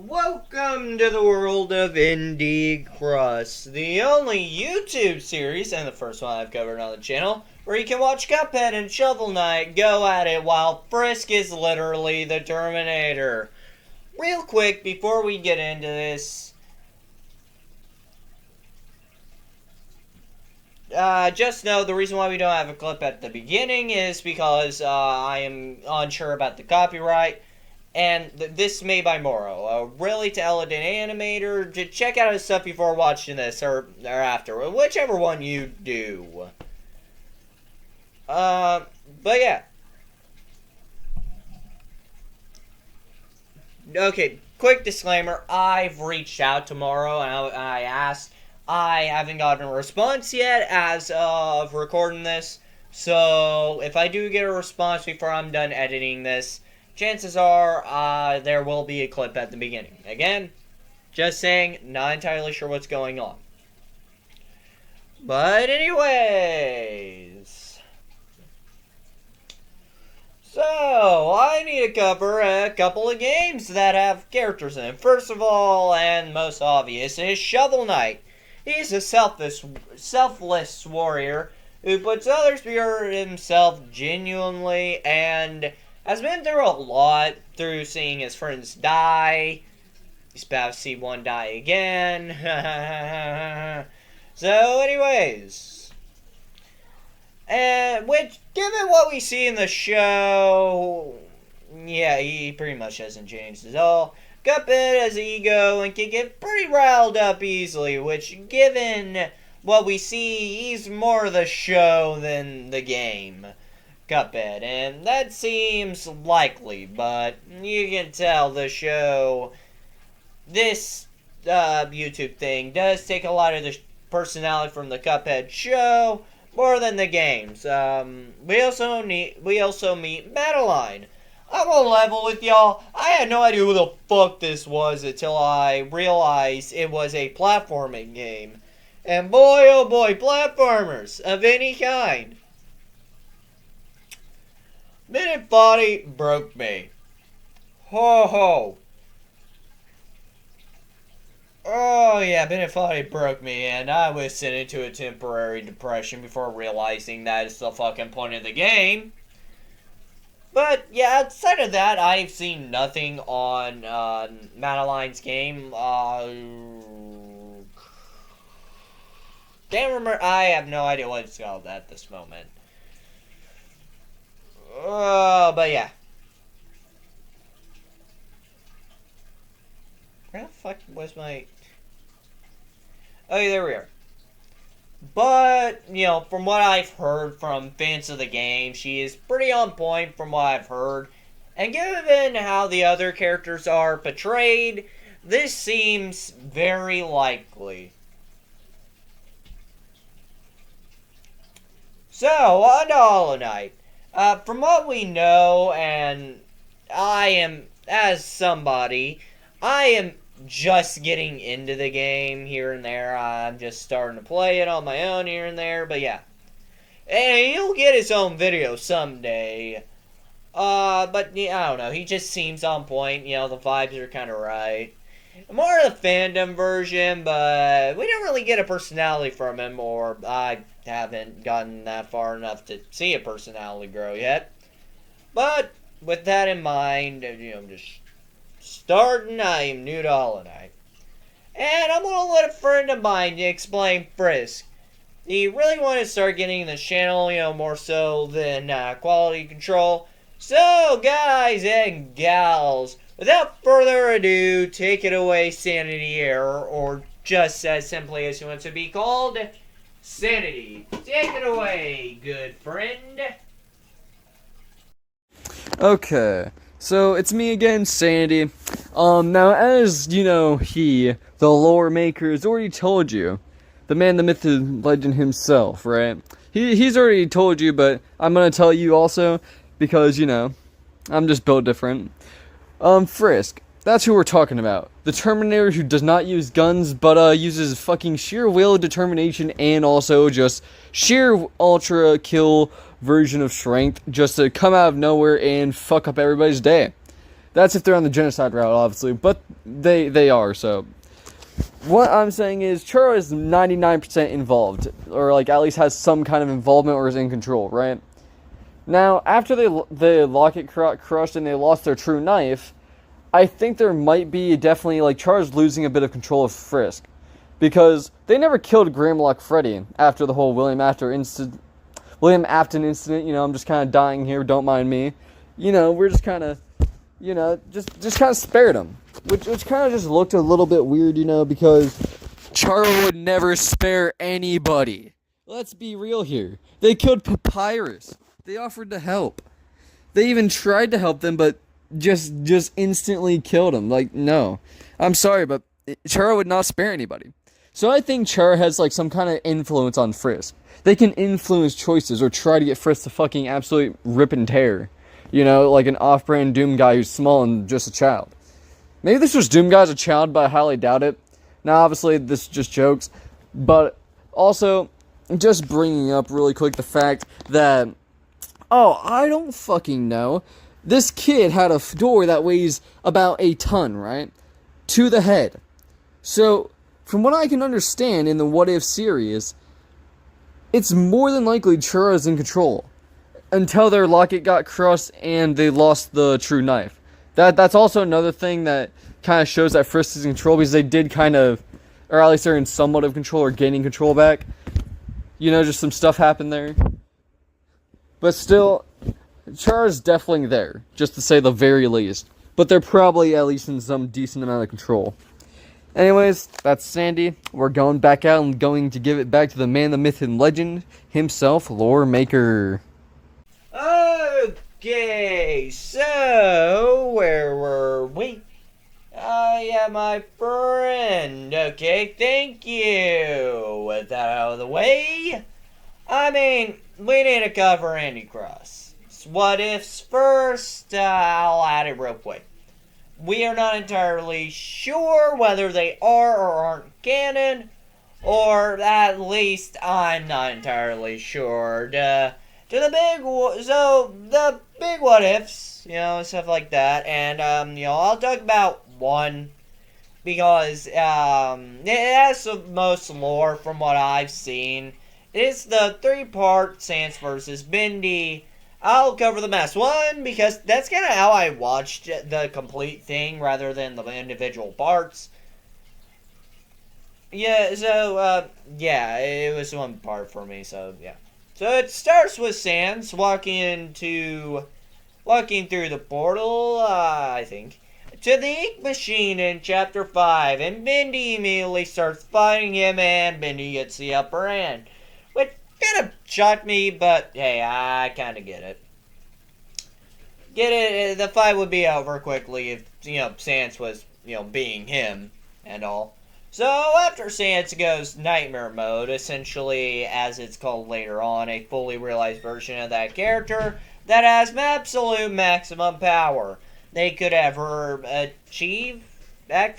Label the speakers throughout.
Speaker 1: Welcome to the world of Indie Crust, the only YouTube series, and the first one I've covered on the channel, where you can watch Cuphead and Shovel Knight go at it while Frisk is literally the Terminator. Real quick, before we get into this, just know the reason why we don't have a clip at the beginning is because I am unsure about the copyright. And this is made by Moro, a really talented animator. Just check out his stuff before watching this, or after, whichever one you do. But yeah. Okay, quick disclaimer. I've reached out to Moro, and I asked. I haven't gotten a response yet as of recording this. So, if I do get a response before I'm done editing this, chances are, there will be a clip at the beginning. Again, just saying, not entirely sure what's going on. But anyways. So, I need to cover a couple of games that have characters in them. First of all, and most obvious, is Shovel Knight. He's a selfless warrior who puts others before himself genuinely and has been through a lot, through seeing his friends die. He's about to see one die again. So, anyways. Which, given what we see in the show, yeah, he pretty much hasn't changed at all. Cuphead has ego and can get pretty riled up easily, which, given what we see, he's more the show than the game. Cuphead, and that seems likely, but you can tell the show, this YouTube thing does take a lot of the personality from the Cuphead show more than the games. We also meet Madeline. I'm gonna level with y'all. I had no idea who the fuck this was until I realized it was a platforming game. And boy, oh boy, platformers of any kind. Minute Body broke me. Ho ho. Oh yeah, Minute Body broke me, and I was sent into a temporary depression before realizing that it's the fucking point of the game. But yeah, outside of that, I've seen nothing on Madeline's game. Can't remember. I have no idea what it's called at this moment. But yeah. Where the fuck was my... Oh, yeah, there we are. But, you know, from what I've heard from fans of the game, she is pretty on point from what I've heard. And given how the other characters are portrayed, this seems very likely. So, on to Hollow Knight. From what we know, and I am, as somebody, I am just getting into the game here and there. I'm just starting to play it on my own here and there, but yeah. And he'll get his own video someday. But yeah, I don't know, he just seems on point, you know, the vibes are kind of right. More of the fandom version, but we don't really get a personality from him, or I haven't gotten that far enough to see a personality grow yet. But with that in mind, you know, I'm just starting. I am new to Hollow Knight, and I'm gonna let a friend of mine explain Frisk. He really wanted to start getting this channel, you know, more so than quality control. So, guys and gals, without further ado, take it away, Sanity Error, or just as simply as you want to be called, Sanity. Take it away, good friend.
Speaker 2: Okay, so it's me again, Sandy. Now as you know, the lore maker, has already told you, the man, the myth, the legend himself, right? He's already told you, but I'm gonna tell you also, because, you know, I'm just built different. Frisk. That's who we're talking about. The Terminator who does not use guns, but uses fucking sheer will, determination, and also just sheer ultra kill version of strength just to come out of nowhere and fuck up everybody's day. That's if they're on the genocide route, obviously, but they are, so. What I'm saying is, Churro is 99% involved, or like at least has some kind of involvement or is in control, right? Now, after the locket crushed and they lost their true knife, I think there might be definitely like Churro's losing a bit of control of Frisk, because they never killed Grimlock Freddy after the whole William Afton incident. You know, I'm just kind of dying here. Don't mind me. You know, we're just kind of, you know, just kind of spared him, which kind of just looked a little bit weird, you know, because Churro would never spare anybody. Let's be real here. They killed Papyrus. They offered to help. They even tried to help them, but just instantly killed him. Like, no. I'm sorry, but Churro would not spare anybody. So I think Churro has, like, some kind of influence on Frisk. They can influence choices or try to get Frisk to fucking absolutely rip and tear. You know, like an off-brand Doom guy who's small and just a child. Maybe this was Doom guy as a child, but I highly doubt it. Now, obviously, this is just jokes. But also, just bringing up really quick the fact that, oh, I don't fucking know. This kid had a door that weighs about a ton, right? To the head. So, from what I can understand in the What If series, it's more than likely Churro's in control. Until their locket got crushed and they lost the true knife. That's also another thing that kind of shows that Frisk is in control, because they did kind of, or at least they're in somewhat of control or gaining control back. You know, just some stuff happened there. But still, Churro's definitely there, just to say the very least. But they're probably at least in some decent amount of control. Anyways, that's Sandy. We're going back out and going to give it back to the man, the myth, and legend himself, Lore Maker.
Speaker 1: Okay, so where were we? Yeah, my friend. Okay, thank you. With that out of the way, I mean, we need to cover Andy Cross. What ifs first? I'll add it real quick. We are not entirely sure whether they are or aren't canon, or at least I'm not entirely sure. The big what ifs, you know, stuff like that, and you know, I'll talk about one because it has the most lore from what I've seen. It's the 3-part Sans versus Bendy. I'll cover the mass one because that's kind of how I watched the complete thing rather than the individual parts. Yeah, so yeah, it was one part for me, so yeah. So it starts with Sans walking through the portal, I think, to the ink machine in Chapter 5, and Bendy immediately starts fighting him, and Bendy gets the upper hand. Which kind of shocked me, but hey, I kind of get it. The fight would be over quickly if, you know, Sans was, you know, being him and all. So, after Sans goes nightmare mode, essentially, as it's called later on, a fully realized version of that character that has absolute maximum power they could ever achieve. Yeah,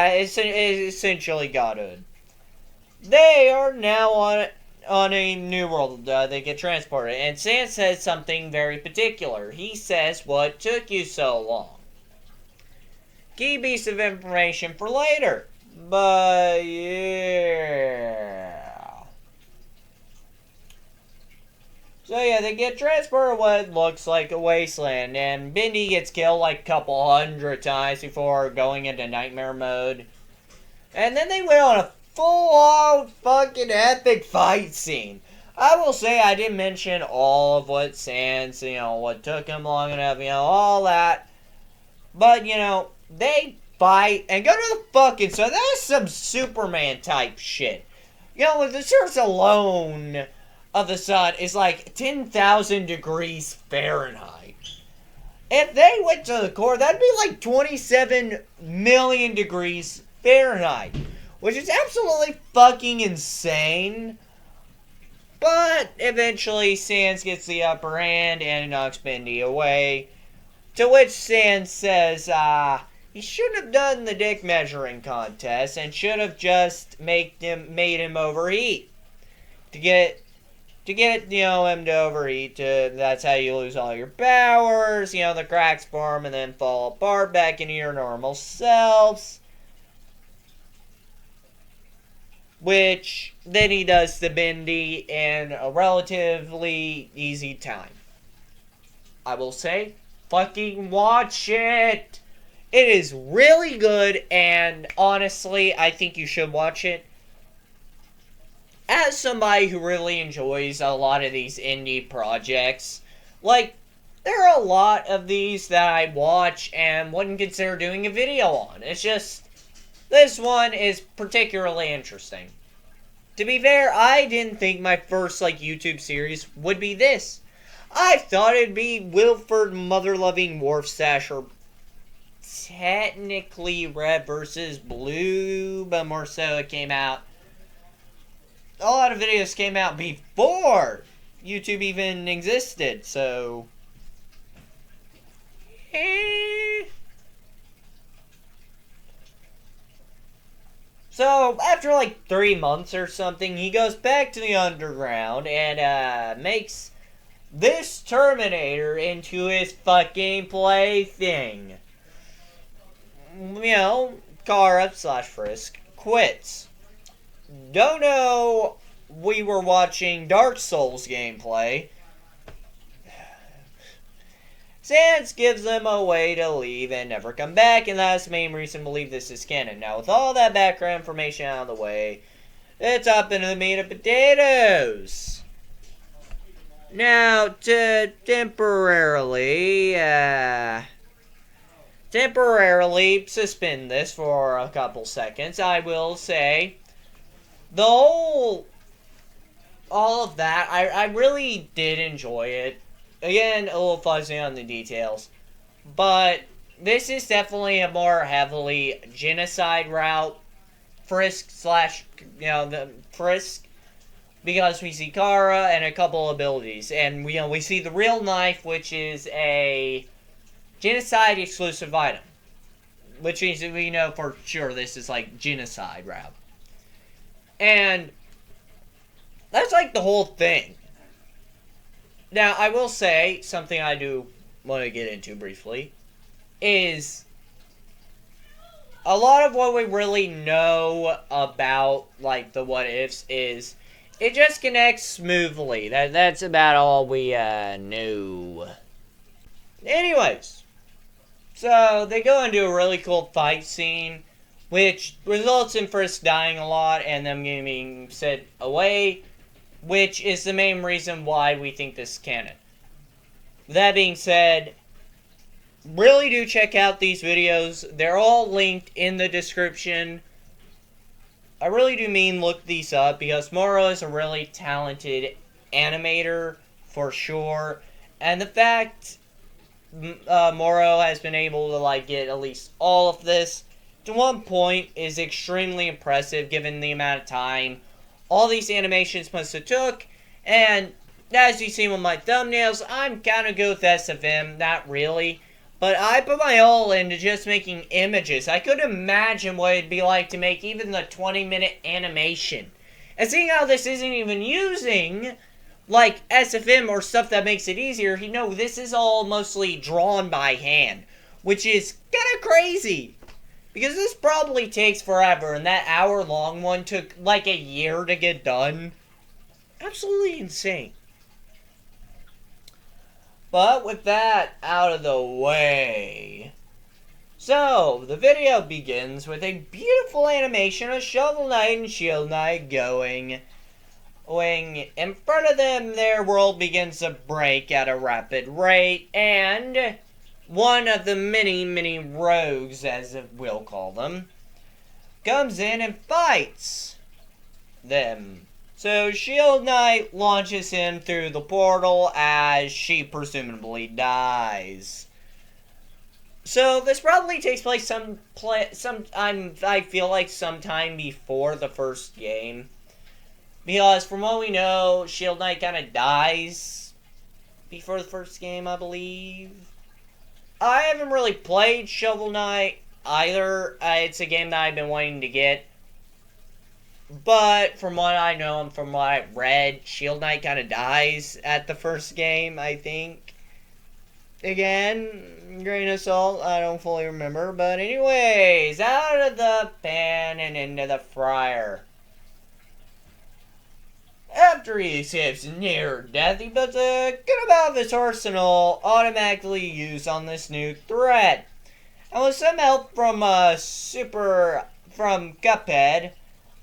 Speaker 1: it's essentially godhood. They are now on a new world. They get transported, and Sans says something very particular. He says, "What took you so long?" Key piece of information for later. But yeah. So yeah, they get transported to what looks like a wasteland, and Bendy gets killed like a couple hundred times before going into nightmare mode. And then they went on a full-on fucking epic fight scene. I will say I didn't mention all of what Sans, you know, what took him long enough, you know, all that. But, you know, they fight and go to the fucking sun. That's some Superman type shit. You know, the surface alone of the sun is like 10,000 degrees Fahrenheit. If they went to the core, that'd be like 27 million degrees Fahrenheit. Which is absolutely fucking insane. But eventually Sans gets the upper hand and knocks Bendy away. To which Sans says, he shouldn't have done the dick measuring contest and should have just made him overheat to get to get, him to overheat. That's how you lose all your powers. The cracks form and then fall apart back into your normal selves. Which then he does the bendy in a relatively easy time. I will say, fucking watch it. It is really good, and honestly, I think you should watch it. As somebody who really enjoys a lot of these indie projects, there are a lot of these that I watch and wouldn't consider doing a video on. It's just, this one is particularly interesting. To be fair, I didn't think my first, YouTube series would be this. I thought it'd be Wilford Mother-Loving Wharfstash, or technically Red versus Blue, but more so it came out. A lot of videos came out before YouTube even existed, so. So, after 3 months or something, he goes back to the underground and makes this Terminator into his fucking plaything. Kara / Frisk quits. Don't know, we were watching Dark Souls gameplay. Sans gives them a way to leave and never come back, and that's the main reason to believe this is canon. Now, with all that background information out of the way, it's up into the meat and potatoes. Now, to temporarily suspend this for a couple seconds, I will say, all of that, I really did enjoy it. Again, a little fuzzy on the details, but this is definitely a more heavily genocide route. Frisk / the Frisk, because we see Kara and a couple abilities, and we see the real knife, which is a genocide exclusive item, which means that we know for sure this is genocide route, and that's the whole thing. Now, I will say, something I do want to get into briefly, is a lot of what we really know about, the what-ifs is, it just connects smoothly. That's about all we knew. Anyways, so they go into a really cool fight scene, which results in Frisk dying a lot and them being sent away, which is the main reason why we think this is canon. That being said, really do check out these videos. They're all linked in the description. I really do mean look these up, because Moro is a really talented animator, for sure. And the fact Moro has been able to get at least all of this to one point is extremely impressive, given the amount of time all these animations must have took. And as you see with my thumbnails, I'm kind of good with SFM, not really, but I put my all into just making images. I could imagine what it'd be like to make even the 20-minute animation. And seeing how this isn't even using SFM or stuff that makes it easier, this is all mostly drawn by hand, which is kind of crazy. Because this probably takes forever, and that hour-long one took a year to get done. Absolutely insane. But with that out of the way, so the video begins with a beautiful animation of Shovel Knight and Shield Knight going in front of them. Their world begins to break at a rapid rate, and one of the many rogues, as we'll call them, comes in and fights them. So Shield Knight launches him through the portal as she presumably dies. So this probably takes place I feel like sometime before the first game, because from what we know, Shield Knight kind of dies before the first game, I believe. I haven't really played Shovel Knight either. It's a game that I've been wanting to get. But from what I know and from what I read, Shield Knight kind of dies at the first game, I think. Again, grain of salt, I don't fully remember. But anyways, out of the pan and into the fryer. After he escapes near death, he puts a good amount of his arsenal automatically used on this new threat. And with some help from from Cuphead,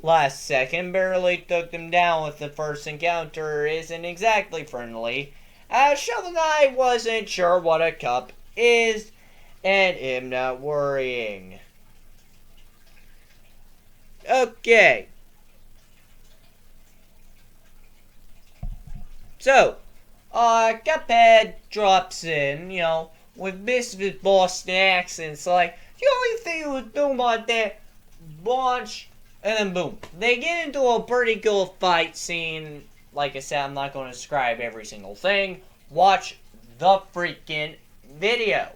Speaker 1: last second barely took them down with the first encounter isn't exactly friendly, as Shovel Knight wasn't sure what a cup is, and him not worrying. Okay. So, Cuphead drops in, with Misfit Boston accents, like, the only thing he was doing about that, launch, and then boom. They get into a pretty cool fight scene. Like I said, I'm not going to describe every single thing. Watch the freaking video.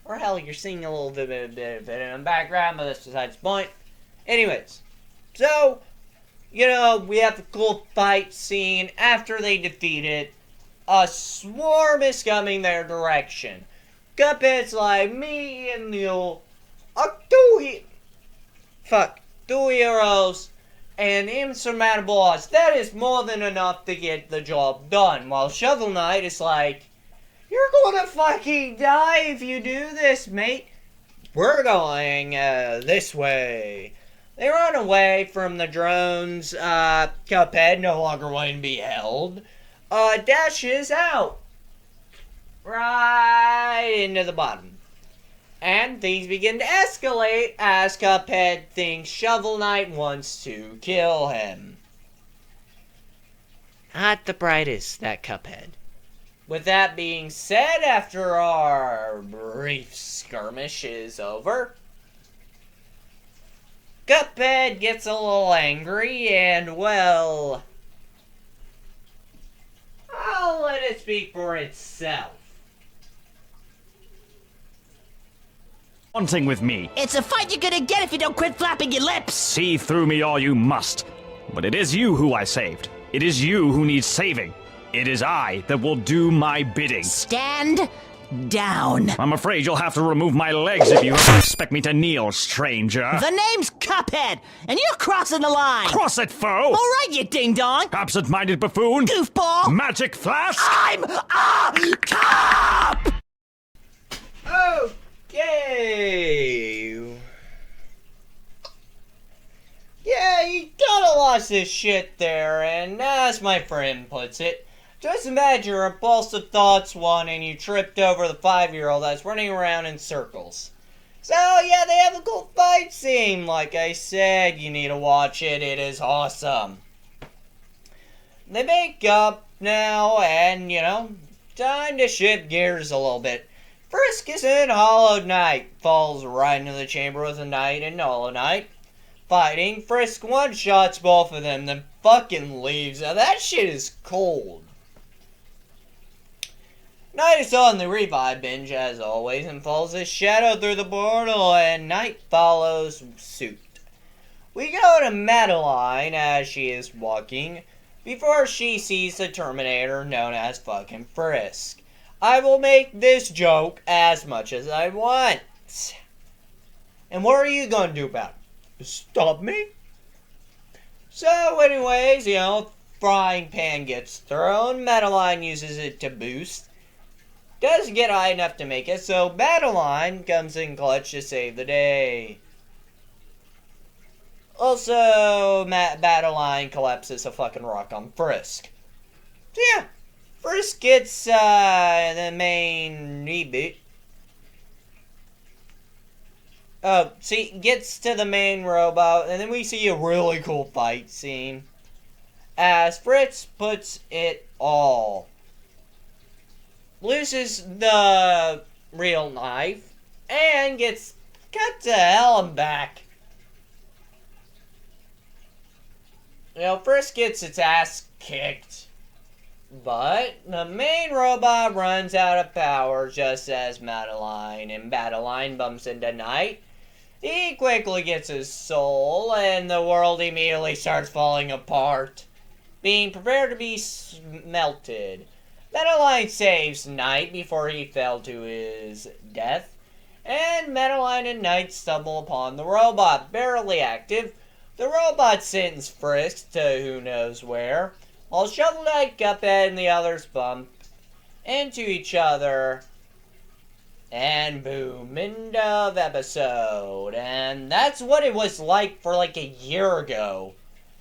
Speaker 1: Or hell, you're seeing a little bit of it in the background, but that's besides the point. Anyways, so, we have the cool fight scene. After they defeat it, a swarm is coming their direction. Cuphead's like, me and two heroes, and insurmountable odds. That is more than enough to get the job done. While Shovel Knight is like, you're gonna fucking die if you do this, mate. We're going, this way. They run away from the drones. Cuphead, no longer wanting to be held, dashes out. Right into the bottom. And things begin to escalate as Cuphead thinks Shovel Knight wants to kill him. Not the brightest, that Cuphead. With that being said, after our brief skirmish is over, Cuphead gets a little angry and, well, I'll let it speak for itself.
Speaker 3: Wanting with me.
Speaker 4: It's a fight you're gonna get if you don't quit flapping your lips!
Speaker 3: See through me all you must. But it is you who I saved. It is you who needs saving. It is I that will do my bidding.
Speaker 4: Stand down.
Speaker 3: I'm afraid you'll have to remove my legs if you expect me to kneel, stranger.
Speaker 4: The name's Cuphead, and you're crossing the line!
Speaker 3: Cross it, foe!
Speaker 4: All right, you ding-dong!
Speaker 3: Absent-minded buffoon!
Speaker 4: Goofball!
Speaker 3: Magic flash!
Speaker 4: I'm a cop!
Speaker 1: Okay. Yeah, you kinda lost this shit there, and as my friend puts it, just imagine your impulsive thoughts won and you tripped over the 5-year-old that's running around in circles. So, yeah, they have a cool fight scene. Like I said, you need to watch it. It is awesome. They make up now, and, time to shift gears a little bit. Frisk is in Hollow Knight. Falls right into the chamber with a knight and Hollow Knight. Fighting, Frisk one-shots both of them, then fucking leaves. Now, that shit is cold. Knight is on the revive binge as always and follows his shadow through the portal, and Knight follows suit. We go to Madeline as she is walking before she sees the Terminator known as fucking Frisk. I will make this joke as much as I want. And what are you gonna do about it? Stop me? So anyways, frying pan gets thrown. Madeline uses it to boost. Doesn't get high enough to make it, so Madeline comes in clutch to save the day. Also, Madeline collapses a fucking rock on Frisk. So yeah, Frisk gets the main reboot. Gets to the main robot, and then we see a really cool fight scene as Fritz puts it all. Loses the real knife and gets cut to hell and back. Frisk gets its ass kicked. But the main robot runs out of power just as Madeline bumps into Knight. He quickly gets his soul, and the world immediately starts falling apart, being prepared to be smelted. Madeline saves Knight before he fell to his death, and Madeline and Knight stumble upon the robot, barely active. The robot sends Frisk to who knows where, while Shovel Knight, Cuphead, and the others bump into each other. And boom, end of episode. And that's what it was like for like a year ago.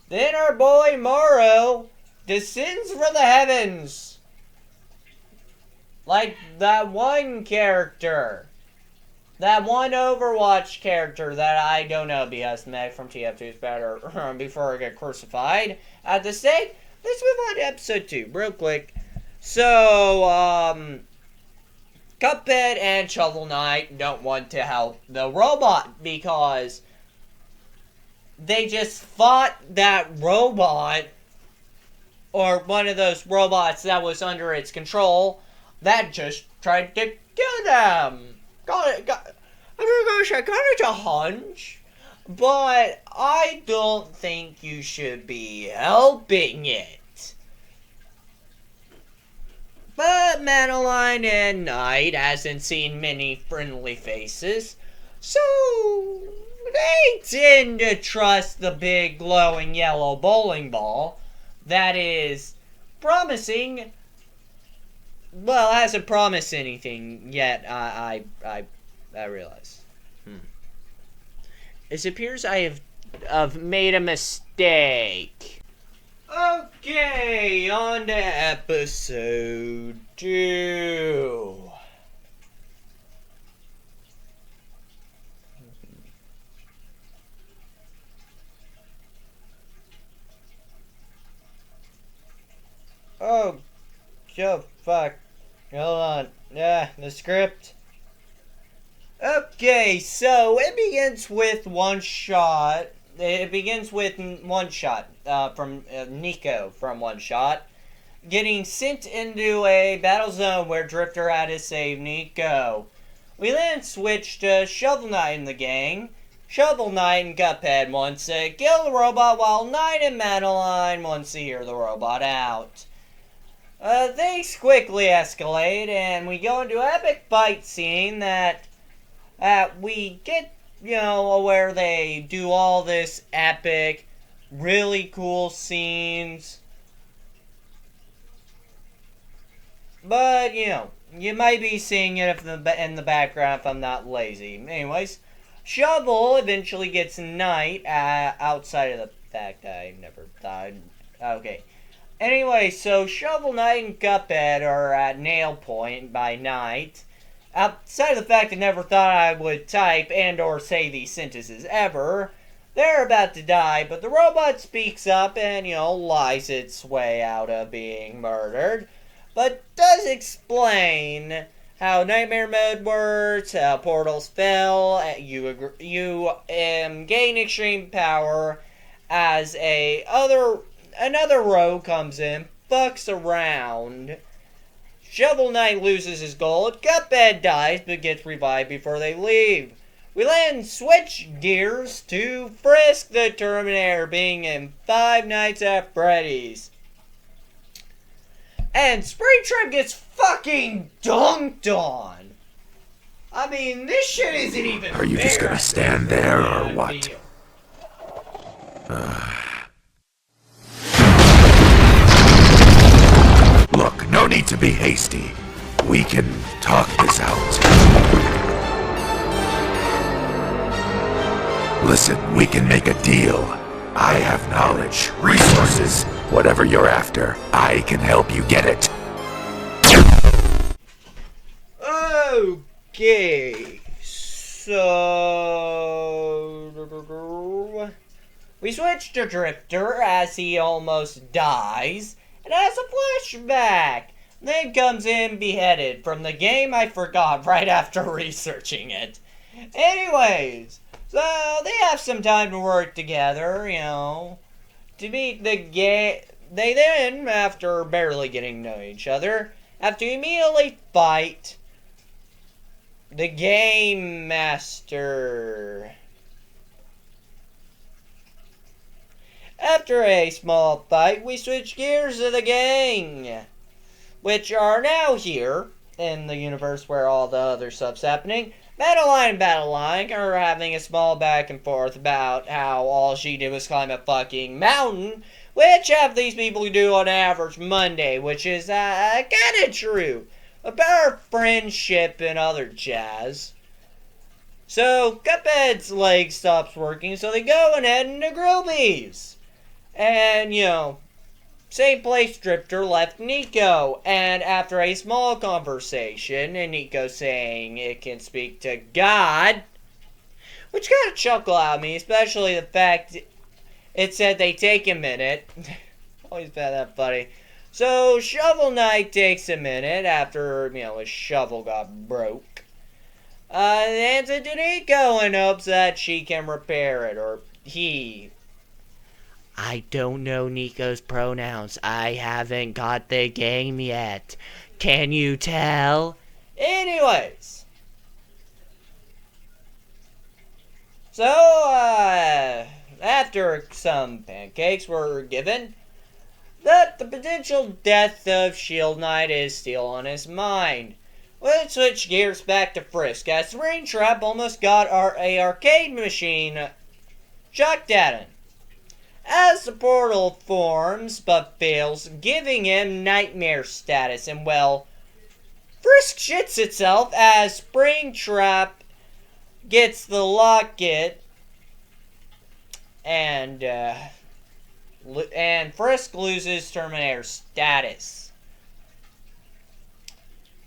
Speaker 1: Then our boy Morrow descends from the heavens. Like that one character. That one Overwatch character that I don't know because Meg from TF2 is better before I get crucified at the stake. Let's move on to episode 2 real quick. So, Cuphead and Shovel Knight don't want to help the robot because they just fought that robot, or one of those robots that was under its control, that just tried to kill them. I got a hunch, but I don't think you should be helping it. But Madeline and Knight hasn't seen many friendly faces, so they tend to trust the big glowing yellow bowling ball that is promising. Well, hasn't promised anything yet, I realize. It appears I have made a mistake. Okay, on to episode 2. Oh, fuck. Hold on. The script. Okay, so it begins with one shot. It begins with one shot from Nico from One Shot getting sent into a battle zone where Drifter had to save Nico. We then switch to Shovel Knight and the gang. Shovel Knight and Cuphead wants to kill the robot, while Knight and Madeline wants to hear the robot out. Things quickly escalate, and we go into an epic fight scene that we get, where they do all this epic, really cool scenes. But, you might be seeing it in the background if I'm not lazy. Anyways, Shovel eventually gets Knight outside of the fact I never thought. Okay. Anyway, so Shovel Knight and Cuphead are at nail point by Knight. Outside of the fact I never thought I would type and or say these sentences ever, they're about to die, but the robot speaks up and, lies its way out of being murdered, but does explain how Nightmare Mode works, how portals fell, you gain extreme power as another rogue comes in, fucks around. Shovel Knight loses his gold, Cuphead dies but gets revived before they leave. We then switch gears to Frisk the Terminator being in Five Nights at Freddy's. And Springtrap gets fucking dunked on. I mean, this shit isn't even
Speaker 5: Are you
Speaker 1: fair.
Speaker 5: just gonna stand there or what? Look, no need to be hasty. We can talk this out. Listen, we can make a deal. I have knowledge, resources, whatever you're after. I can help you get it.
Speaker 1: Okay, so we switch to Drifter as he almost dies and has a flashback. Then comes in beheaded from the game I forgot right after researching it. Anyways, so they have some time to work together, to beat the game. They then, after barely getting to know each other, have to immediately fight the Game Master. After a small fight, we switch gears to the gang, which are now here in the universe where all the other stuff's happening. Madeline and Battleline are having a small back and forth about how all she did was climb a fucking mountain, which half these people do on average Monday, which is kinda true. About friendship and other jazz. So, Cuphead's leg stops working, so they go and head into Grillby's. And, same place Drifter left Nico, and after a small conversation, and Nico saying it can speak to God, which kind of chuckled at me, especially the fact it said they take a minute. Always found that funny. So Shovel Knight takes a minute after, his shovel got broke. Hands it to Nico and hopes that she can repair it, or he. I don't know Nico's pronouns. I haven't got the game yet. Can you tell? Anyways. So, after some pancakes were given, that the potential death of Shield Knight is still on his mind. Let's switch gears back to Frisk, as Raintrap almost got a arcade machine chucked at him. As the portal forms but fails, giving him nightmare status, and Frisk shits itself as Springtrap gets the locket, and Frisk loses Terminator status.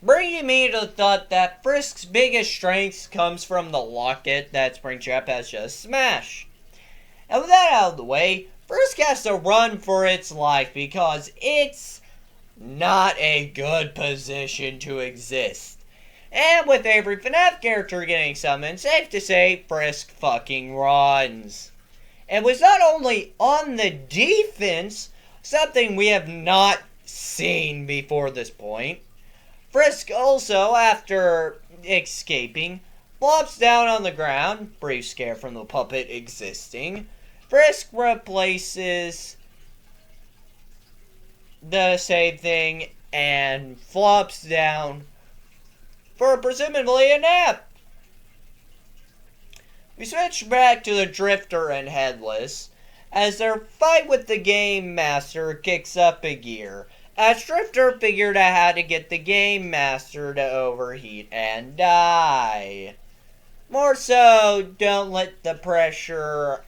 Speaker 1: Bringing me to the thought that Frisk's biggest strength comes from the locket that Springtrap has just smashed. And with that out of the way, Frisk has to run for its life because it's not a good position to exist. And with every FNAF character getting summoned, safe to say, Frisk fucking runs. And was not only on the defense, something we have not seen before this point. Frisk also, after escaping, flops down on the ground, brief scare from the puppet existing. Frisk replaces the same thing and flops down for presumably a nap. We switch back to the Drifter and Headless as their fight with the Game Master kicks up a gear, as Drifter figured out how to get the Game Master to overheat and die. More so, don't let the pressure.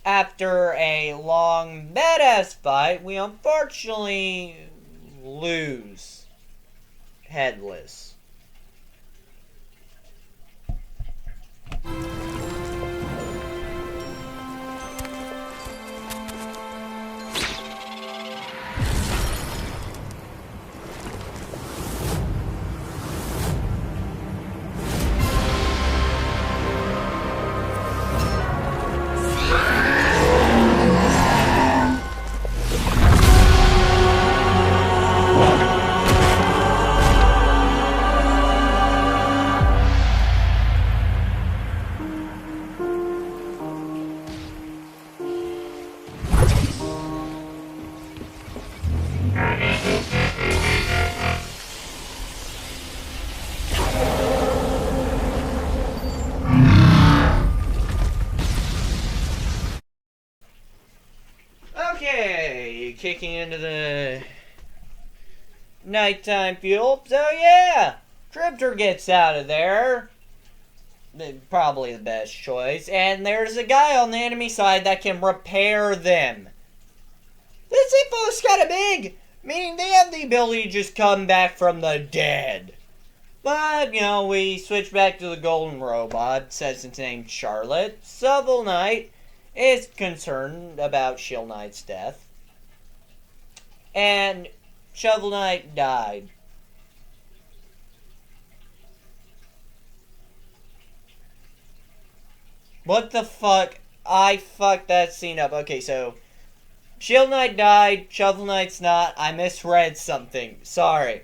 Speaker 1: After a long badass fight, we unfortunately lose Headless. Okay, kicking into the nighttime fuel. So yeah, Drifter gets out of there. Probably the best choice. And there's a guy on the enemy side that can repair them. This info is kind of big, meaning they have the ability to just come back from the dead. But, we switch back to the golden robot, says its name Charlotte. Shovel Knight is concerned about Shield Knight's death. And Shovel Knight died. What the fuck? I fucked that scene up. Okay, so Shield Knight died, Shovel Knight's not. I misread something. Sorry.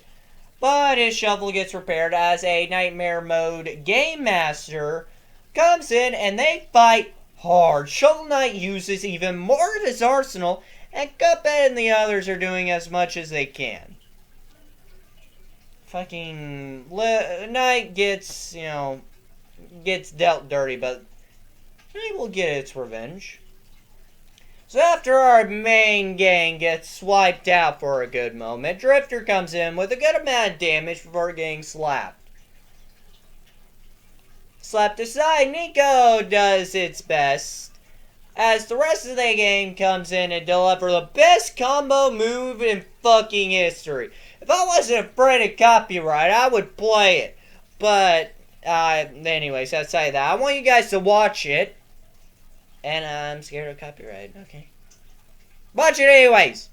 Speaker 1: But his shovel gets repaired as a Nightmare Mode Game Master comes in and they fight hard. Shovel Knight uses even more of his arsenal, and Cuphead and the others are doing as much as they can. Fucking Knight gets, gets dealt dirty, but he will get its revenge. So after our main gang gets swiped out for a good moment, Drifter comes in with a good amount of damage before getting slapped. Slapped aside, Nico does its best as the rest of the game comes in and deliver the best combo move in fucking history. If I wasn't afraid of copyright, I would play it. But, anyways, outside of that, I want you guys to watch it. And I'm scared of copyright. Okay. Watch it anyways.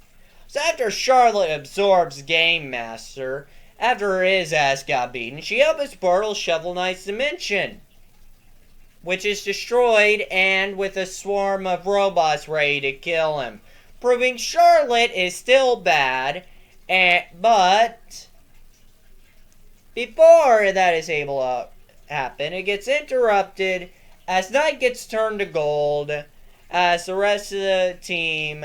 Speaker 1: So after Charlotte absorbs Game Master, after his ass got beaten, she opens portal Shovel Knight's dimension, which is destroyed and with a swarm of robots ready to kill him, proving Charlotte is still bad. But before that is able to happen, it gets interrupted as Knight gets turned to gold, as the rest of the team,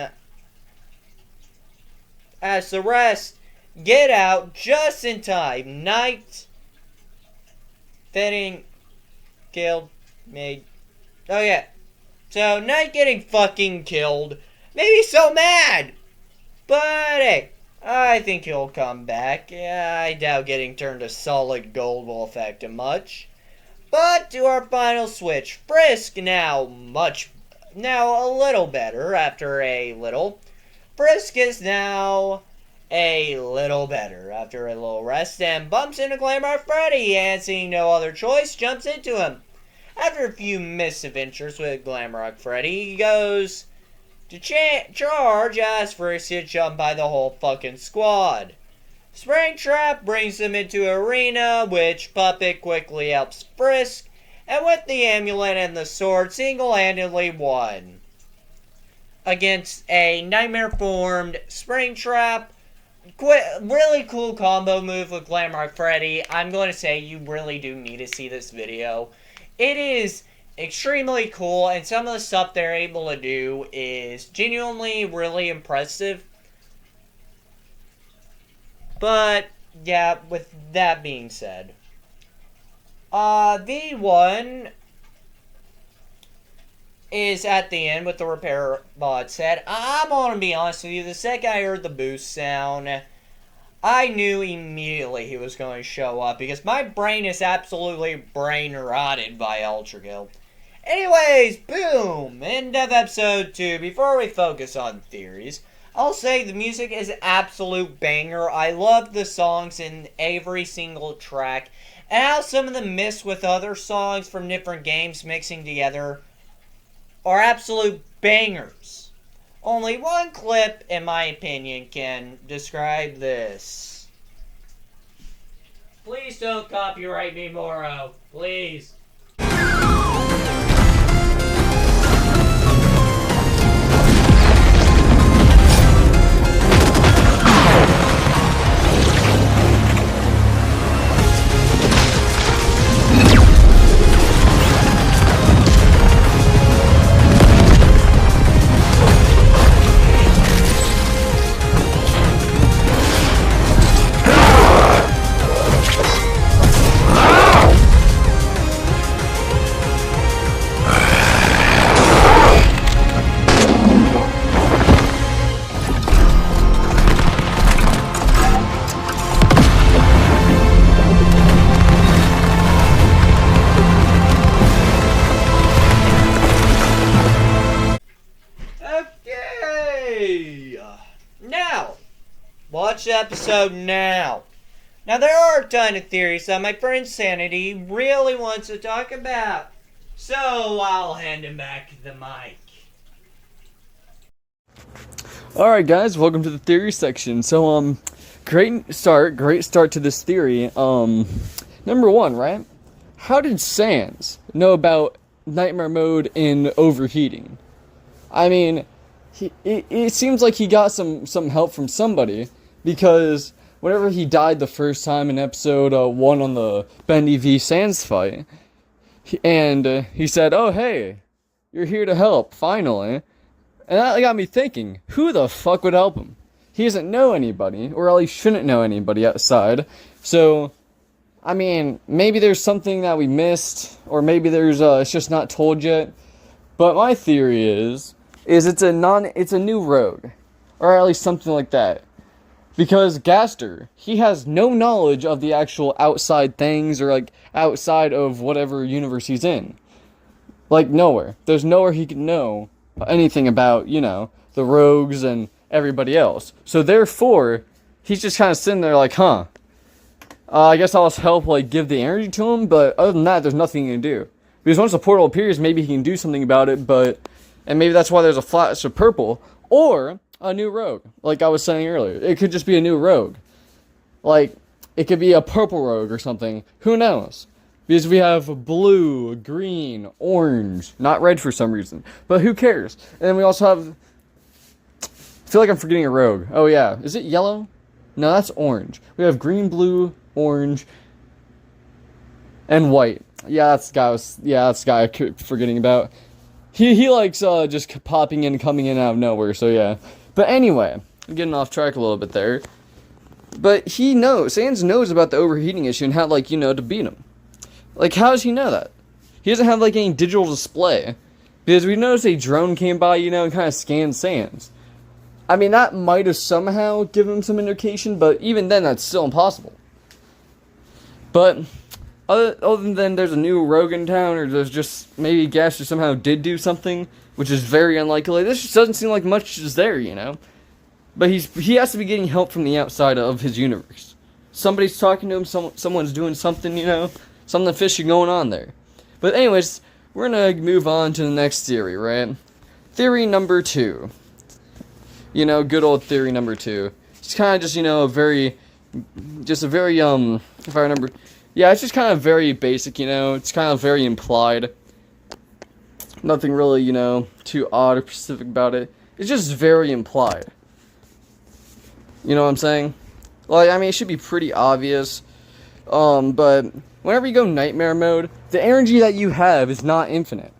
Speaker 1: as the rest get out just in time. Knight getting killed, made. Oh yeah. So Knight getting fucking killed made me so mad. But hey, I think he'll come back. Yeah, I doubt getting turned to solid gold will affect him much. But to our final switch, Frisk now a little better after a little. Frisk is now a little better after a little rest and bumps into Glamour Freddy, and seeing no other choice, jumps into him. After a few misadventures with Glamrock Freddy, he goes to charge as Frisk gets jumped by the whole fucking squad. Springtrap brings them into arena, which Puppet quickly helps Frisk, and with the amulet and the sword, single-handedly won against a nightmare-formed Springtrap. Really cool combo move with Glamrock Freddy. I'm going to say you really do need to see this video. It is extremely cool, and some of the stuff they're able to do is genuinely really impressive. But, yeah, with that being said, V1 is at the end with the repair bot set. I'm gonna be honest with you, the second I heard the boost sound, I knew immediately he was going to show up because my brain is absolutely brain rotted by Ultra Kill. Anyways, boom! End of episode 2. Before we focus on theories, I'll say the music is an absolute banger. I love the songs in every single track, and how some of them mix with other songs from different games mixing together are absolute bangers. Only one clip, in my opinion, can describe this. Please don't copyright me, Moro. Please. Watch the episode now. Now there are a ton of theories that my friend Sanity really wants to talk about. So I'll hand him back the mic.
Speaker 2: Alright guys, welcome to the theory section. So great start to this theory. Number 1, right? How did Sans know about nightmare mode and overheating? I mean, it seems like he got some help from somebody, because whenever he died the first time in episode 1 on the Bendy v Sans fight, he said, "Oh hey, You're here to help, finally. And that got me thinking, who the fuck would help him? He doesn't know anybody, or at least shouldn't know anybody outside. So, I mean, maybe there's something that we missed, or maybe there's it's just not told yet. But my theory is it's a new rogue, or at least something like that. Because Gaster, he has no knowledge of the actual outside things, or like outside of whatever universe he's in. Like nowhere. There's nowhere he can know anything about, the rogues and everybody else. So therefore, he's just kind of sitting there like, I guess I'll just help, like, give the energy to him, but other than that, there's nothing he can do. Because once the portal appears, maybe he can do something about it, and maybe that's why there's a flash of purple, or a new rogue, like I was saying earlier. It could just be a new rogue. Like, it could be a purple rogue or something. Who knows? Because we have blue, green, orange, not red for some reason, but who cares? And then we also have, I feel like I'm forgetting a rogue. Oh yeah, is it yellow? No, that's orange. We have green, blue, orange, and white. Yeah, that's the guy I keep forgetting about. He likes just popping in, coming in out of nowhere, so yeah. But anyway, I'm getting off track a little bit there. But Sans knows about the overheating issue and how, to beat him. Like, how does he know that? He doesn't have, any digital display. Because we noticed a drone came by, and kind of scanned Sans. I mean, that might have somehow given him some indication, but even then, that's still impossible. But, other than there's a new rogue in town, or there's just, maybe Gaster somehow did do something, which is very unlikely, this just doesn't seem like much is there, But he has to be getting help from the outside of his universe. Somebody's talking to him, someone's doing something, something fishy going on there. But anyways, we're gonna move on to the next theory, right? Theory number 2. Good old theory number 2. It's kind of just, if I remember, yeah, it's just kind of very basic, it's kind of very implied. Nothing really, too odd or specific about it. It's just very implied. You know what I'm saying? It should be pretty obvious. But whenever you go nightmare mode, the energy that you have is not infinite.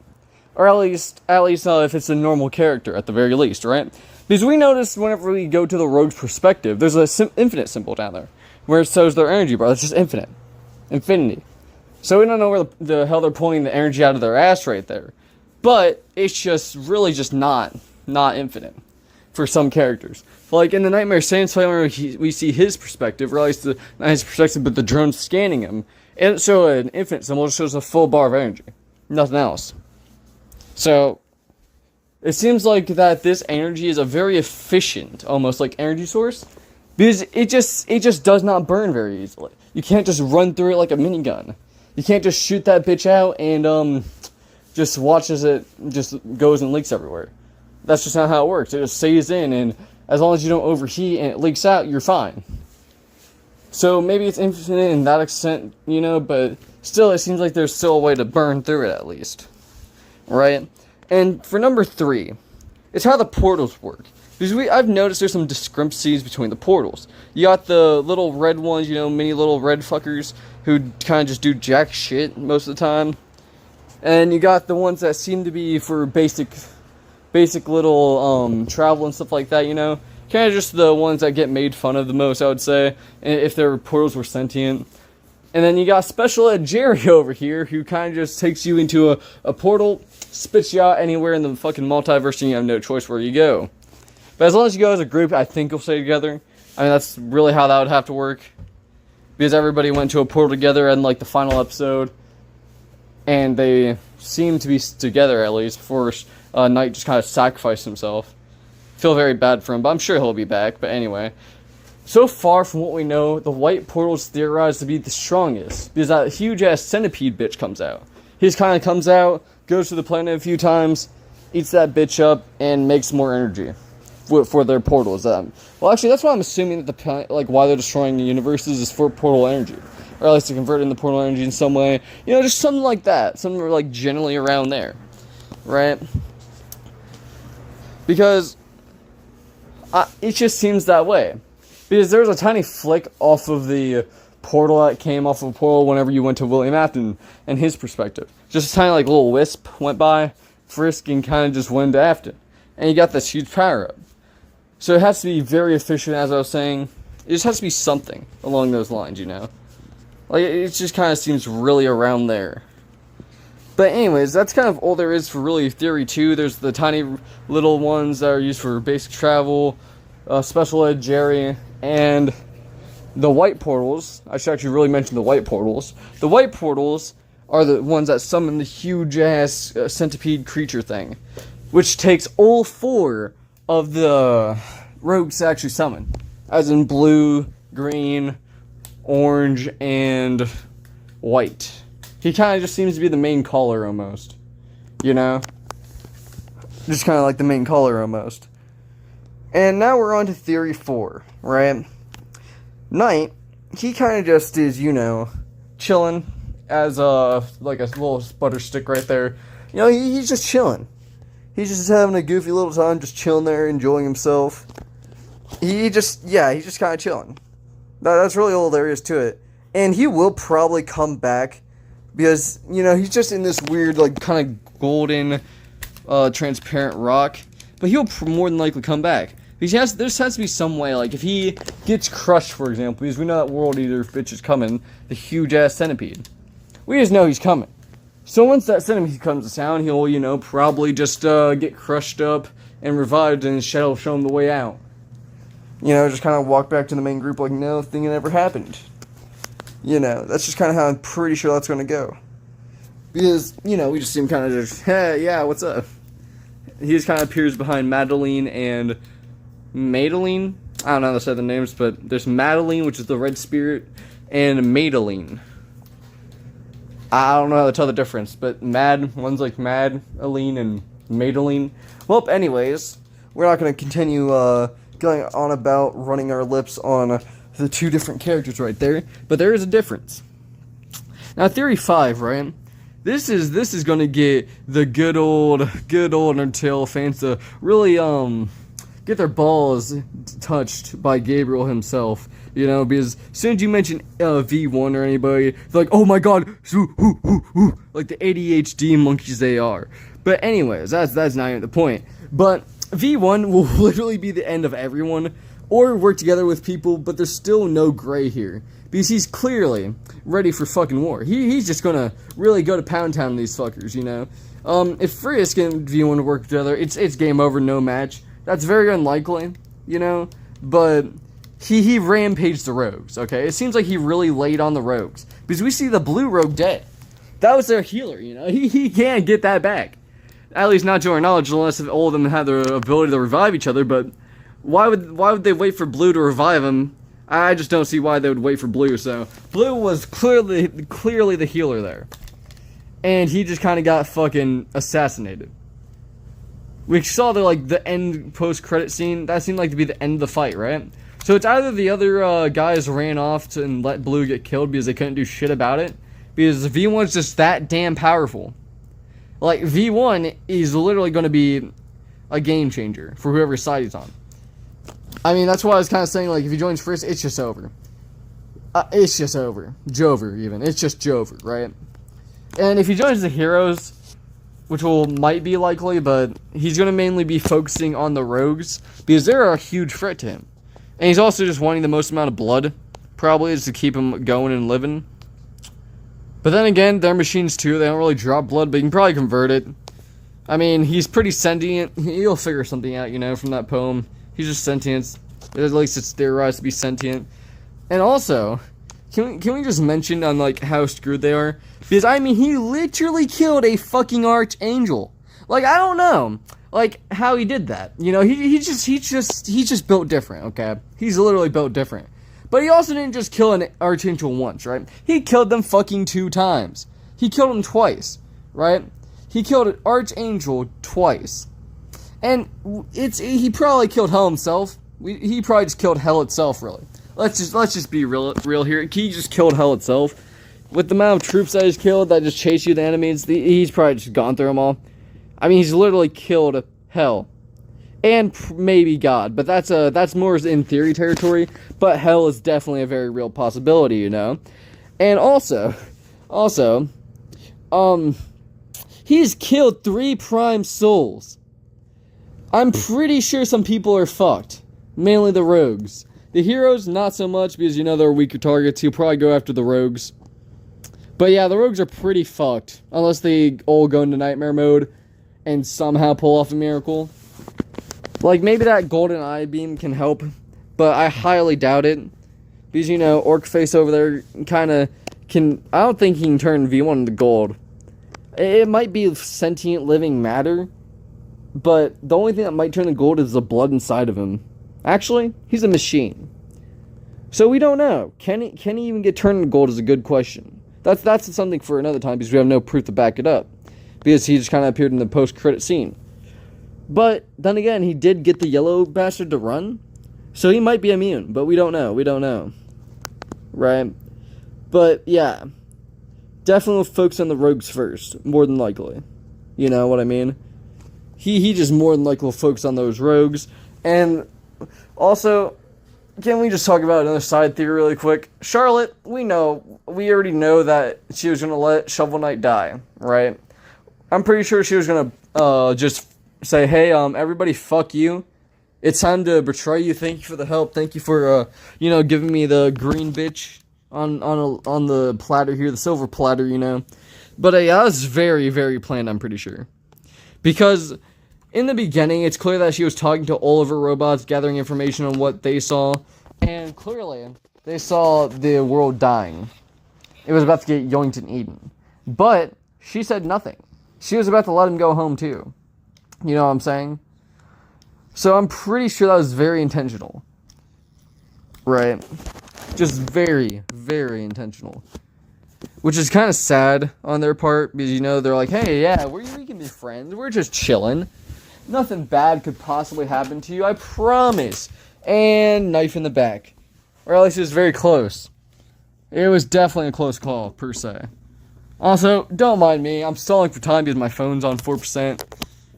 Speaker 2: Or at least if it's a normal character, at the very least, right? Because we notice whenever we go to the rogue's perspective, there's a infinite symbol down there, where it shows their energy bar. It's just infinite. Infinity. So we don't know where the hell they're pulling the energy out of their ass right there. But it's just really just not infinite for some characters. Like in the Nightmare Sans fight, where we see his perspective, or at least not his perspective, but the drone scanning him. It doesn't show an infinite symbol, it shows a full bar of energy. Nothing else. So, it seems like that this energy is a very efficient, almost like energy source, because it just does not burn very easily. You can't just run through it like a minigun. You can't just shoot that bitch out and just watch as it just goes and leaks everywhere. That's just not how it works. It just stays in, and as long as you don't overheat and it leaks out, you're fine. So maybe it's infinite in that extent, but still it seems like there's still a way to burn through it at least. Right? And for number 3, it's how the portals work. Because I've noticed there's some discrepancies between the portals. You got the little red ones, mini little red fuckers who kind of just do jack shit most of the time. And you got the ones that seem to be for basic little travel and stuff like that, Kind of just the ones that get made fun of the most, I would say, if their portals were sentient. And then you got Special Ed Jerry over here, who kind of just takes you into a portal, spits you out anywhere in the fucking multiverse, and you have no choice where you go. But as long as you go as a group, I think you'll stay together. That's really how that would have to work. Because everybody went to a portal together in, the final episode. And they seem to be together, at least, before Knight just kind of sacrificed himself. Feel very bad for him, but I'm sure he'll be back. But anyway. So far from what we know, the white portal is theorized to be the strongest, because that huge-ass centipede bitch comes out. He just kind of comes out, goes to the planet a few times, eats that bitch up, and makes more energy for their portals. Well, actually, that's why I'm assuming that why they're destroying the universes is for portal energy. Or at least to convert into portal energy in some way. Just something like that. Something, generally around there. Right? Because it just seems that way. Because there was a tiny flick off of the portal that came off of a portal whenever you went to William Afton and his perspective. Just a tiny little wisp went by Frisk and kind of just went after. And he got this huge power-up. So it has to be very efficient, as I was saying. It just has to be something along those lines, you know? Like, it just kind of seems really around there. But anyways, that's kind of all there is for really Theory 2. There's the tiny little ones that are used for basic travel, Special Ed Jerry, and the white portals. I should actually really mention the white portals. The white portals are the ones that summon the huge-ass centipede creature thing, which takes all 4 of the rogues to actually summon. As in blue, green, orange, and white. He kind of just seems to be the main caller almost. You know? Just kind of like the main caller almost. And now we're on to Theory 4, right? Knight, he kind of just is, you know, chilling as like a little butter stick right there. You know, he's just chilling. He's just having a goofy little time, just chilling there, enjoying himself. He's just kind of chilling. That's really all there is to it. And he will probably come back because, you know, he's just in this weird, like, kind of golden, transparent rock. But he'll more than likely come back. Because there has to be some way, like, if he gets crushed, for example, because we know that World Eater bitch is coming, the huge-ass centipede. We just know he's coming. So once that centipede comes to town, he'll, you know, probably just get crushed up and revived, and his shadow will show him the way out. You know, just kind of walk back to the main group like nothing had ever happened. You know, that's just kind of how I'm pretty sure that's going to go. Because, you know, we just see him kind of just, hey, yeah, what's up? He just kind of appears behind Madeline and Madeline. I don't know how to say the names, but there's Madeline, which is the red spirit, and Madeline. I don't know how to tell the difference, but one's like Madeline and Madeline. Well, anyways, we're not going to continue going on about running our lips on the 2 different characters right there, but there is a difference. Now, Theory 5, right? This is going to get the good old Undertale fans to really get their balls touched by Gabriel himself, you know, because as soon as you mention V1 or anybody, they're like, oh my god, like the ADHD monkeys they are. But anyways, that's not even the point. But V1 will literally be the end of everyone, or work together with people, but there's still no gray here. Because he's clearly ready for fucking war. He's just gonna really go to Pound Town these fuckers, you know. If Frisk and V1 work together, it's game over, no match. That's very unlikely, you know, but he rampaged the rogues, okay? It seems like he really laid on the rogues, because we see the blue rogue dead. That was their healer, you know? He can't get that back. At least not to our knowledge, unless all of them have the ability to revive each other, but why would they wait for blue to revive him? I just don't see why they would wait for blue, so blue was clearly the healer there. And he just kind of got fucking assassinated. We saw the end post-credit scene. That seemed like to be the end of the fight, right? So it's either the other guys ran off and let Blue get killed because they couldn't do shit about it, because V1's just that damn powerful. Like, V1 is literally going to be a game changer for whoever side he's on. I mean, that's why I was kind of saying, like, if he joins first, it's just over. It's just over. Jover, even. It's just Jover, right? And if he joins the heroes, which might be likely, but he's going to mainly be focusing on the rogues, because they're a huge threat to him. And he's also just wanting the most amount of blood, probably, is to keep him going and living. But then again, they're machines too, they don't really drop blood, but you can probably convert it. I mean, he's pretty sentient, he'll figure something out, you know, from that poem. He's just sentient, at least it's theorized to be sentient. And also, can we just mention on, like, how screwed they are? Because, I mean, he literally killed a fucking archangel. Like, I don't know, like, how he did that. You know, he's just built different, okay? He's literally built different. But he also didn't just kill an archangel once, right? He killed them fucking 2 times. He killed him twice, right? He killed an archangel twice. And he probably killed hell himself. He probably just killed hell itself, really. Let's just be real here. He just killed hell itself. With the amount of troops that he's killed that just chase you the enemies, he's probably just gone through them all. I mean, he's literally killed hell. And maybe God, but that's more in theory territory, but hell is definitely a very real possibility, you know? And also, He's killed 3 prime souls. I'm pretty sure some people are fucked. Mainly the rogues. The heroes, not so much, because you know they're weaker targets. He'll probably go after the rogues. But yeah, the rogues are pretty fucked. Unless they all go into nightmare mode and somehow pull off a miracle. Like, maybe that golden eye beam can help. But I highly doubt it. Because, you know, Orc Face over there kind of can... I don't think he can turn V1 into gold. It might be sentient living matter. But the only thing that might turn to gold is the blood inside of him. Actually, he's a machine. So we don't know. Can he even get turned into gold is a good question. That's something for another time because we have no proof to back it up. Because he just kind of appeared in the post-credit scene. But then again, he did get the yellow bastard to run. So he might be immune, but we don't know. We don't know. Right? But yeah. Definitely focus on the rogues first, more than likely. You know what I mean? He just more than likely will focus on those rogues. And also, can we just talk about another side theory really quick? Charlotte, we already know that she was going to let Shovel Knight die, right? I'm pretty sure she was going to just say, hey, everybody, fuck you. It's time to betray you. Thank you for the help. Thank you for, giving me the green bitch on the platter here, the silver platter, you know. But yeah, that was very, very planned, I'm pretty sure. Because in the beginning, it's clear that she was talking to all of her robots, gathering information on what they saw. And clearly, they saw the world dying. It was about to get yoinked and eaten. But she said nothing. She was about to let him go home, too. You know what I'm saying? So I'm pretty sure that was very intentional. Right? Just very, very intentional. Which is kind of sad on their part, because, you know, they're like, hey, yeah, we can be friends. We're just chilling. Nothing bad could possibly happen to you, I promise. And knife in the back. Or at least it was very close. It was definitely a close call, per se. Also, don't mind me. I'm stalling for time because my phone's on 4%.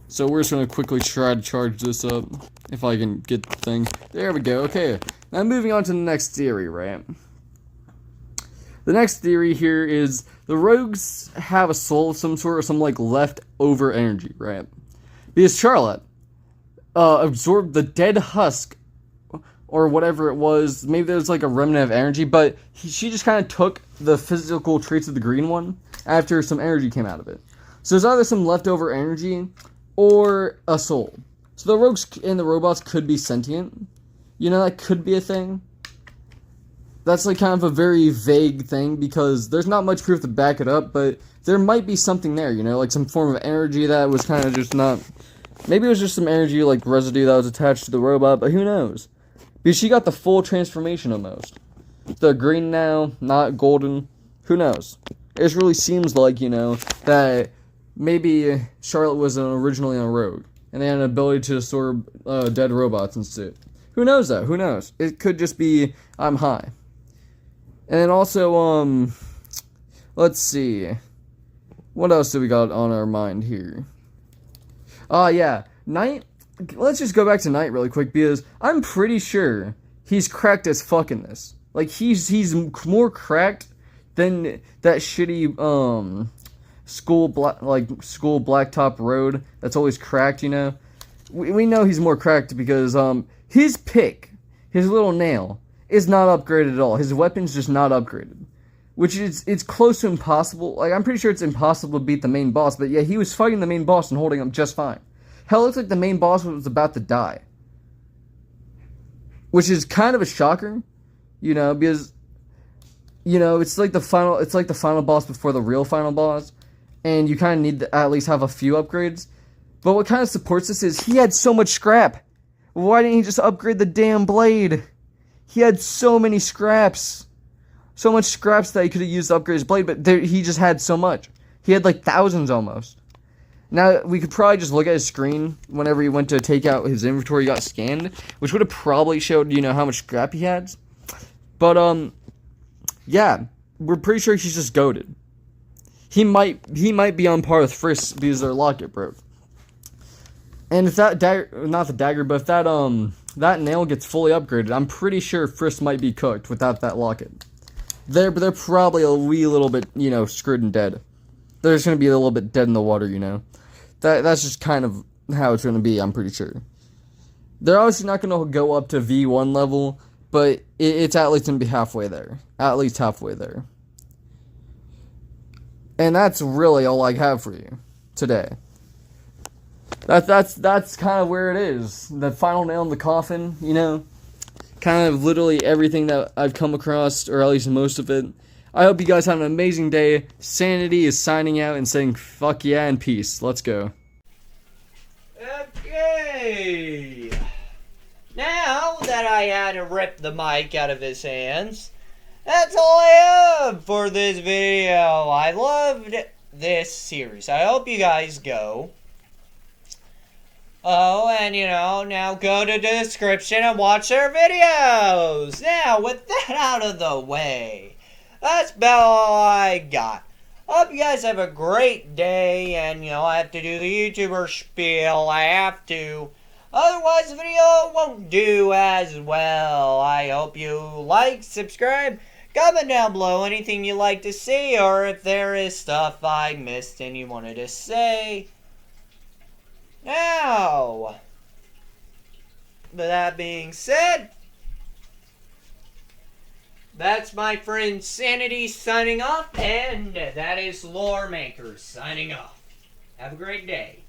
Speaker 2: So we're just going to quickly try to charge this up. If I can get the thing. There we go. Okay. Now moving on to the next theory, right? The next theory here is the rogues have a soul of some sort or some like leftover energy, right? Because Charlotte absorbed the dead husk or whatever it was. Maybe there's like a remnant of energy, but she just kind of took the physical traits of the green one after some energy came out of it. So there's either some leftover energy or a soul. So the rogues and the robots could be sentient. You know, that could be a thing. That's like kind of a very vague thing because there's not much proof to back it up, but there might be something there, you know, like some form of energy that was kind of just not... Maybe it was just some energy, like residue that was attached to the robot, but who knows? Because she got the full transformation almost. The green now, not golden. Who knows? It just really seems like, you know, that maybe Charlotte was originally a rogue, and they had an ability to absorb dead robots and shit. Who knows, though? Who knows? It could just be, I'm high. And then also, let's see. What else do we got on our mind here? Yeah. Knight. Let's just go back to Knight really quick because I'm pretty sure he's cracked as fuck in this. Like, he's more cracked than that shitty, school blacktop road that's always cracked, you know? We know he's more cracked because, his pick, his little nail, is not upgraded at all. His weapon's just not upgraded. Which is, it's close to impossible. Like, I'm pretty sure it's impossible to beat the main boss, but yeah, he was fighting the main boss and holding him just fine. Hell, it looks like the main boss was about to die. Which is kind of a shocker, you know, because, you know, it's like the final boss before the real final boss, and you kind of need to at least have a few upgrades. But what kind of supports this is he had so much scrap. Why didn't he just upgrade the damn blade? He had so many scraps. So much scraps that he could have used to upgrade his blade, but he just had so much. He had like thousands almost. Now, we could probably just look at his screen whenever he went to take out his inventory, he got scanned, which would have probably showed, you know, how much scrap he had. But, yeah, we're pretty sure he's just goated. He might be on par with Frisk because their locket broke. And if that dagger, not the dagger, but if that nail gets fully upgraded, I'm pretty sure Frisk might be cooked without that locket. They're probably a wee little bit, you know, screwed and dead. They're just going to be a little bit dead in the water, you know. That's just kind of how it's going to be, I'm pretty sure. They're obviously not going to go up to V1 level, but it's at least going to be halfway there. At least halfway there. And that's really all I have for you today. That's kind of where it is. The final nail in the coffin, you know. Kind of literally everything that I've come across, or at least most of it. I hope you guys have an amazing day. Sanity is signing out and saying fuck yeah and peace. Let's go.
Speaker 1: Okay. Now that I had to rip the mic out of his hands, that's all I have for this video. I loved this series. I hope you guys go. Oh, and now go to the description and watch their videos. Now, with that out of the way, that's about all I got. Hope you guys have a great day, and I have to do the YouTuber spiel. I have to. Otherwise, the video won't do as well. I hope you like, subscribe, comment down below anything you'd like to see, or if there is stuff I missed and you wanted to say. Now, with that being said, that's my friend Sanity signing off, and that is Lore Maker signing off. Have a great day.